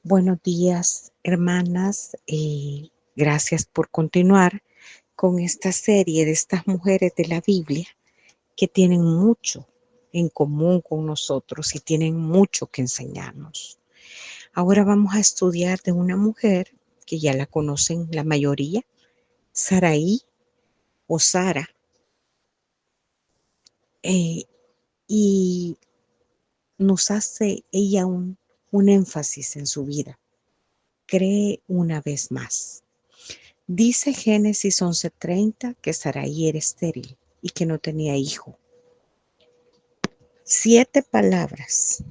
Buenos días, hermanas. Gracias por continuar con esta serie de estas mujeres de la Biblia que tienen mucho en común con nosotros y tienen mucho que enseñarnos. Ahora vamos a estudiar de una mujer que ya la conocen la mayoría, Saraí o Sara, y nos hace ella un énfasis en su vida. Cree una vez más. Dice Génesis 11:30 que Sarai era estéril y que no tenía hijo. 7 palabras,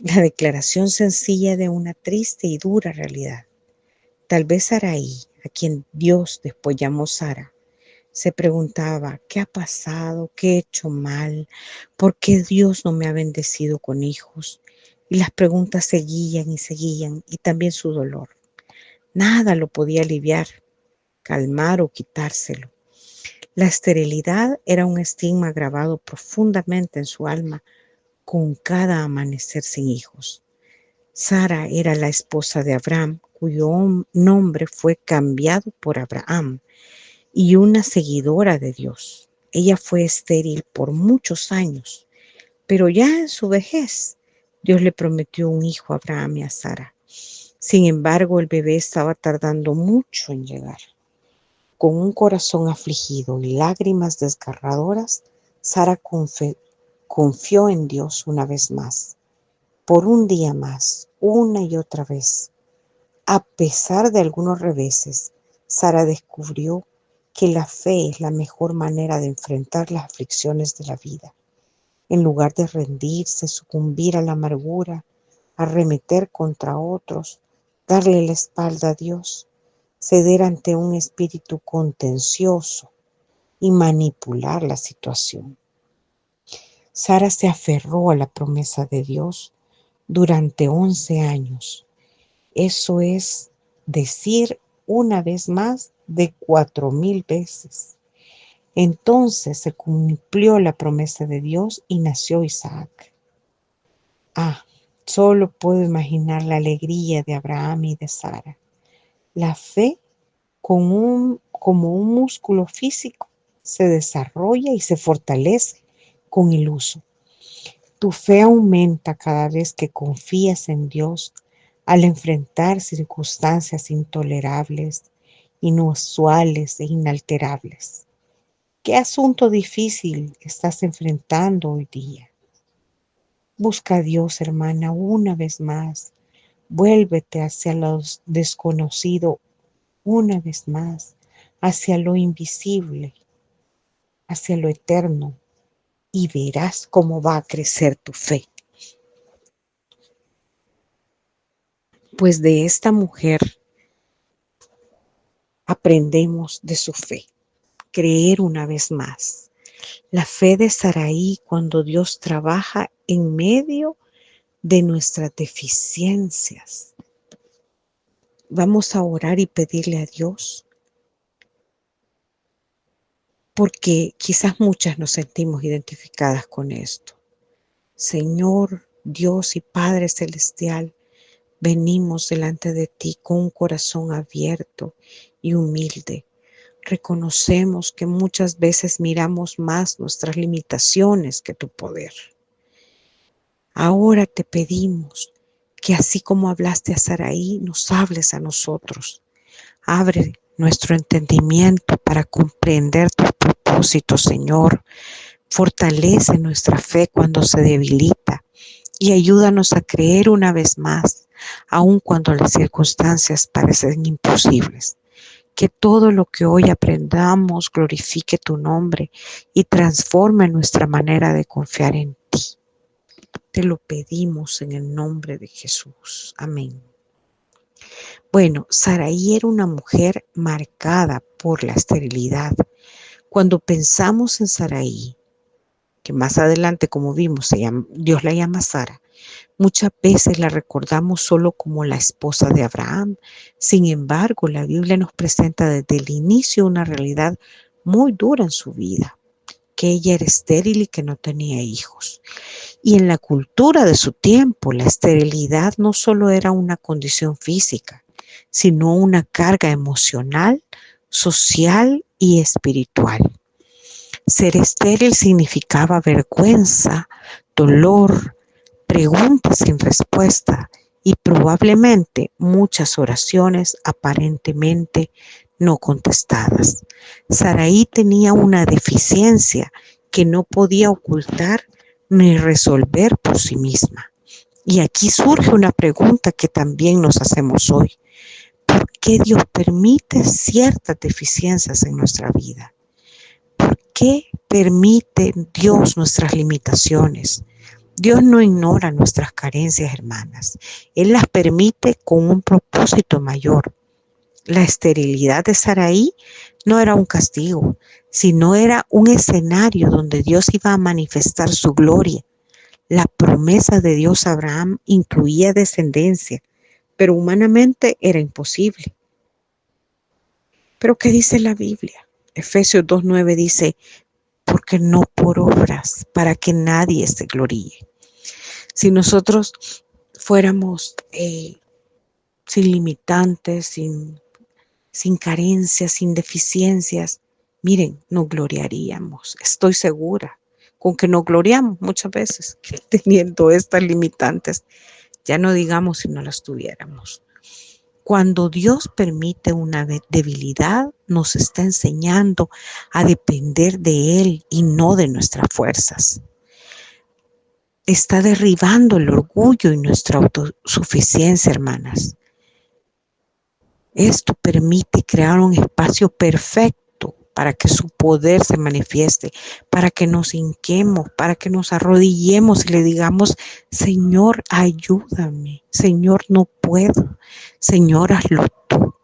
la declaración sencilla de una triste y dura realidad. Tal vez Sarai, a quien Dios después llamó Sara, se preguntaba, ¿qué ha pasado? ¿Qué he hecho mal? ¿Por qué Dios no me ha bendecido con hijos? Y las preguntas seguían y también su dolor. Nada lo podía aliviar, calmar o quitárselo. La esterilidad era un estigma grabado profundamente en su alma con cada amanecer sin hijos. Sara era la esposa de Abraham, cuyo nombre fue cambiado por Abraham, y una seguidora de Dios. Ella fue estéril por muchos años, pero ya en su vejez, Dios le prometió un hijo a Abraham y a Sara. Sin embargo, el bebé estaba tardando mucho en llegar. Con un corazón afligido y lágrimas desgarradoras, Sara confió en Dios una vez más, por un día más, una y otra vez. A pesar de algunos reveses, Sara descubrió que la fe es la mejor manera de enfrentar las aflicciones de la vida. En lugar de rendirse, sucumbir a la amargura, arremeter contra otros, darle la espalda a Dios, ceder ante un espíritu contencioso y manipular la situación. Sara se aferró a la promesa de Dios durante 11 años. Eso es decir, una vez más de 4,000 veces. Entonces se cumplió la promesa de Dios y nació Isaac. Solo puedo imaginar la alegría de Abraham y de Sara. La fe como un músculo físico se desarrolla y se fortalece con el uso. Tu fe aumenta cada vez que confías en Dios al enfrentar circunstancias intolerables, inusuales e inalterables. ¿Qué asunto difícil estás enfrentando hoy día? Busca a Dios, hermana, una vez más. Vuélvete hacia lo desconocido una vez más, hacia lo invisible, hacia lo eterno, y verás cómo va a crecer tu fe. Pues de esta mujer aprendemos de su fe, creer una vez más. La fe de Saraí cuando Dios trabaja en medio de nuestras deficiencias. Vamos a orar y pedirle a Dios, porque quizás muchas nos sentimos identificadas con esto. Señor, Dios y Padre Celestial, venimos delante de ti con un corazón abierto y humilde. Reconocemos que muchas veces miramos más nuestras limitaciones que tu poder. Ahora te pedimos que así como hablaste a Saraí, nos hables a nosotros. Abre nuestro entendimiento para comprender tus propósitos, Señor. Fortalece nuestra fe cuando se debilita y ayúdanos a creer una vez más, aun cuando las circunstancias parecen imposibles. Que todo lo que hoy aprendamos glorifique tu nombre y transforme nuestra manera de confiar en ti. Te lo pedimos en el nombre de Jesús. Amén. Bueno, Saraí era una mujer marcada por la esterilidad. Cuando pensamos en Saraí, que más adelante, como vimos, Dios la llama Sara, muchas veces la recordamos solo como la esposa de Abraham. Sin embargo, la Biblia nos presenta desde el inicio una realidad muy dura en su vida. que ella era estéril y que no tenía hijos. Y en la cultura de su tiempo, la esterilidad no solo era una condición física, sino una carga emocional, social y espiritual. Ser estéril significaba vergüenza, dolor, preguntas sin respuesta y probablemente muchas oraciones aparentemente no contestadas. Saraí tenía una deficiencia que no podía ocultar ni resolver por sí misma. Y aquí surge una pregunta que también nos hacemos hoy. ¿Por qué Dios permite ciertas deficiencias en nuestra vida? ¿Por qué permite Dios nuestras limitaciones? Dios no ignora nuestras carencias, hermanas. Él las permite con un propósito mayor. La esterilidad de Saraí no era un castigo, sino era un escenario donde Dios iba a manifestar su gloria. La promesa de Dios a Abraham incluía descendencia, pero humanamente era imposible. ¿Pero qué dice la Biblia? Efesios 2:9 dice, porque no por obras, para que nadie se gloríe. Si nosotros fuéramos sin limitantes, sin carencias, sin deficiencias, miren, nos gloriaríamos, estoy segura, con que nos gloriamos muchas veces, teniendo estas limitantes, ya no digamos si no las tuviéramos. Cuando Dios permite una debilidad, nos está enseñando a depender de Él y no de nuestras fuerzas. Está derribando el orgullo y nuestra autosuficiencia, hermanas. Esto permite crear un espacio perfecto para que su poder se manifieste, para que nos hinquemos, para que nos arrodillemos y le digamos, Señor, ayúdame, Señor, no puedo, Señor, hazlo tú.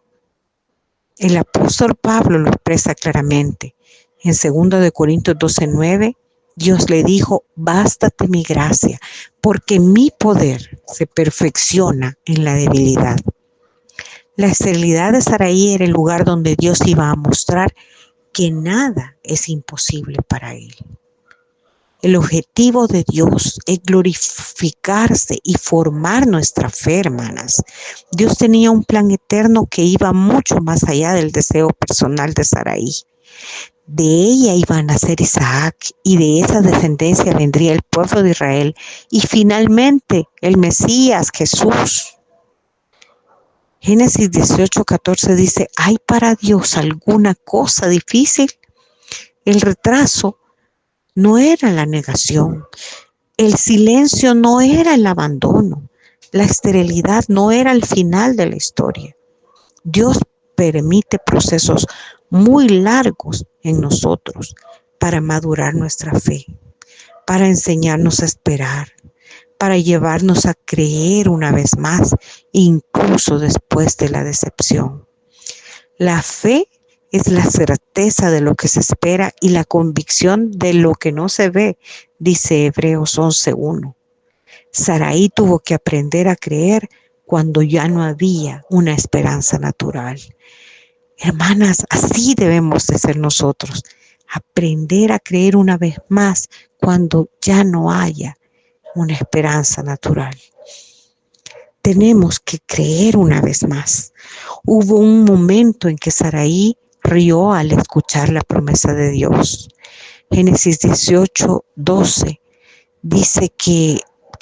El apóstol Pablo lo expresa claramente. En 2 Corintios 12:9, Dios le dijo, bástate mi gracia, porque mi poder se perfecciona en la debilidad. La esterilidad de Saraí era el lugar donde Dios iba a mostrar que nada es imposible para Él. El objetivo de Dios es glorificarse y formar nuestra fe, hermanas. Dios tenía un plan eterno que iba mucho más allá del deseo personal de Saraí. De ella iba a nacer Isaac y de esa descendencia vendría el pueblo de Israel y finalmente el Mesías, Jesús. Génesis 18:14 dice, ¿hay para Dios alguna cosa difícil? El retraso no era la negación, el silencio no era el abandono, la esterilidad no era el final de la historia. Dios permite procesos muy largos en nosotros para madurar nuestra fe, para enseñarnos a esperar, para llevarnos a creer una vez más, incluso después de la decepción. La fe es la certeza de lo que se espera y la convicción de lo que no se ve, dice Hebreos 11:1. Saraí tuvo que aprender a creer cuando ya no había una esperanza natural. Hermanas, así debemos de ser nosotros, aprender a creer una vez más cuando ya no haya una esperanza natural. Tenemos que creer una vez más. Hubo un momento en que Saraí rió al escuchar la promesa de Dios. Génesis 18:12 dice que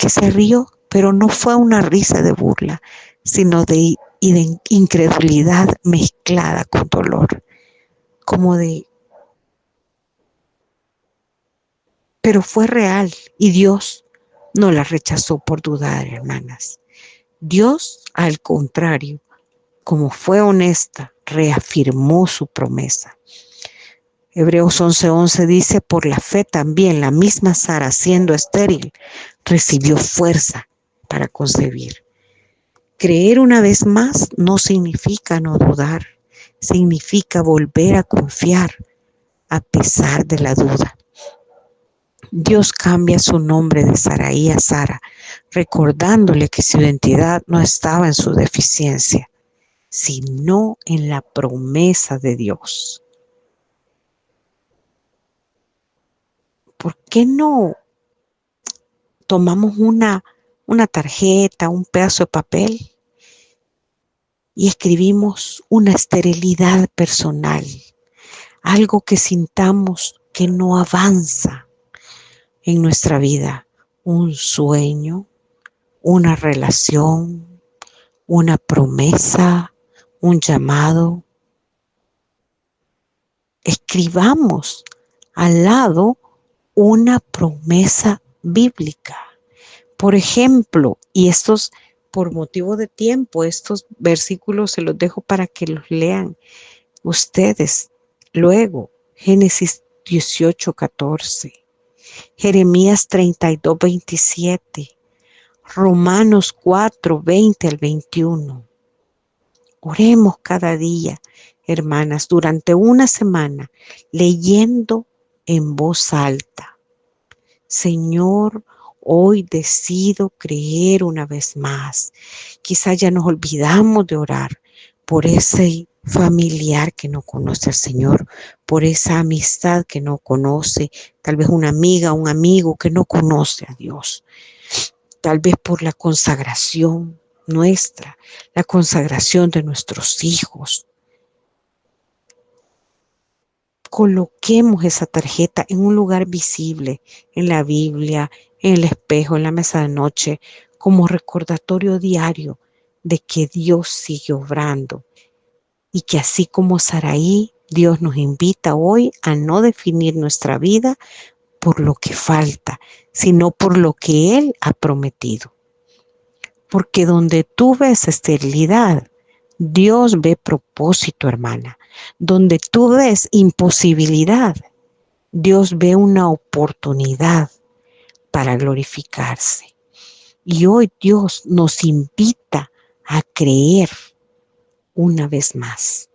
se rió, pero no fue una risa de burla, sino de incredulidad mezclada con dolor, pero fue real y Dios no la rechazó por dudar, hermanas. Dios, al contrario, como fue honesta, reafirmó su promesa. Hebreos 11:11 dice, por la fe también la misma Sara, siendo estéril, recibió fuerza para concebir. Creer una vez más no significa no dudar, significa volver a confiar a pesar de la duda. Dios cambia su nombre de Saraí a Sara, recordándole que su identidad no estaba en su deficiencia, sino en la promesa de Dios. ¿por qué no tomamos una tarjeta, un pedazo de papel y escribimos una esterilidad personal? Algo que sintamos que no avanza en nuestra vida. Un sueño, una relación, una promesa, un llamado. Escribamos al lado una promesa bíblica. Por ejemplo, y estos, por motivo de tiempo, estos versículos se los dejo para que los lean ustedes luego. Génesis 18:14, Jeremías 32:27, Romanos 4:20 al 21. Oremos cada día, hermanas, durante una semana, leyendo en voz alta. Señor, hoy decido creer una vez más. Quizá ya nos olvidamos de orar por ese familiar que no conoce al Señor, por esa amistad que no conoce, tal vez una amiga, un amigo que no conoce a Dios, tal vez por la consagración nuestra, la consagración de nuestros hijos. Coloquemos esa tarjeta en un lugar visible, en la Biblia, en el espejo, en la mesa de noche, como recordatorio diario de que Dios sigue obrando y que así como Saraí, Dios nos invita hoy a no definir nuestra vida por lo que falta, sino por lo que Él ha prometido. Porque donde tú ves esterilidad, Dios ve propósito, hermana. Donde tú ves imposibilidad, Dios ve una oportunidad para glorificarse. Y hoy Dios nos invita a creer una vez más.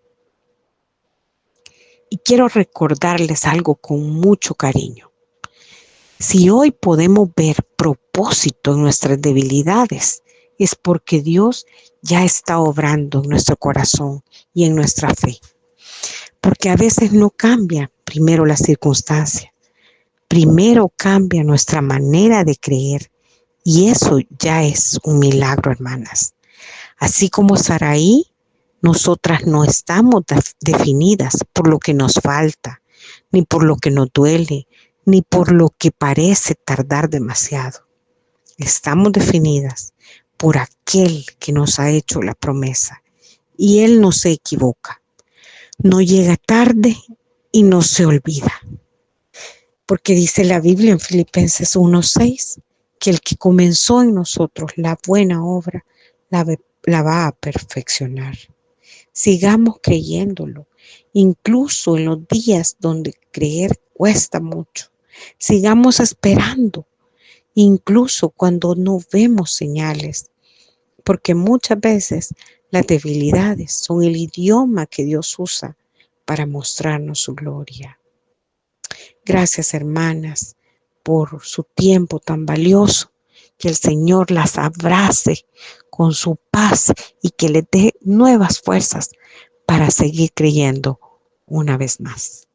Y quiero recordarles algo con mucho cariño. Si hoy podemos ver propósito en nuestras debilidades, es porque Dios ya está obrando en nuestro corazón y en nuestra fe. Porque a veces no cambia primero la circunstancia, primero cambia nuestra manera de creer y eso ya es un milagro, hermanas. Así como Saraí, nosotras no estamos definidas por lo que nos falta, ni por lo que nos duele, ni por lo que parece tardar demasiado. Estamos definidas por aquel que nos ha hecho la promesa y Él no se equivoca. No llega tarde y no se olvida. Porque dice la Biblia en Filipenses 1:6 que el que comenzó en nosotros la buena obra la va a perfeccionar. Sigamos creyéndolo, incluso en los días donde creer cuesta mucho. Sigamos esperando, incluso cuando no vemos señales, porque muchas veces las debilidades son el idioma que Dios usa para mostrarnos su gloria. Gracias, hermanas, por su tiempo tan valioso. Que el Señor las abrace con su paz y que les dé nuevas fuerzas para seguir creyendo una vez más.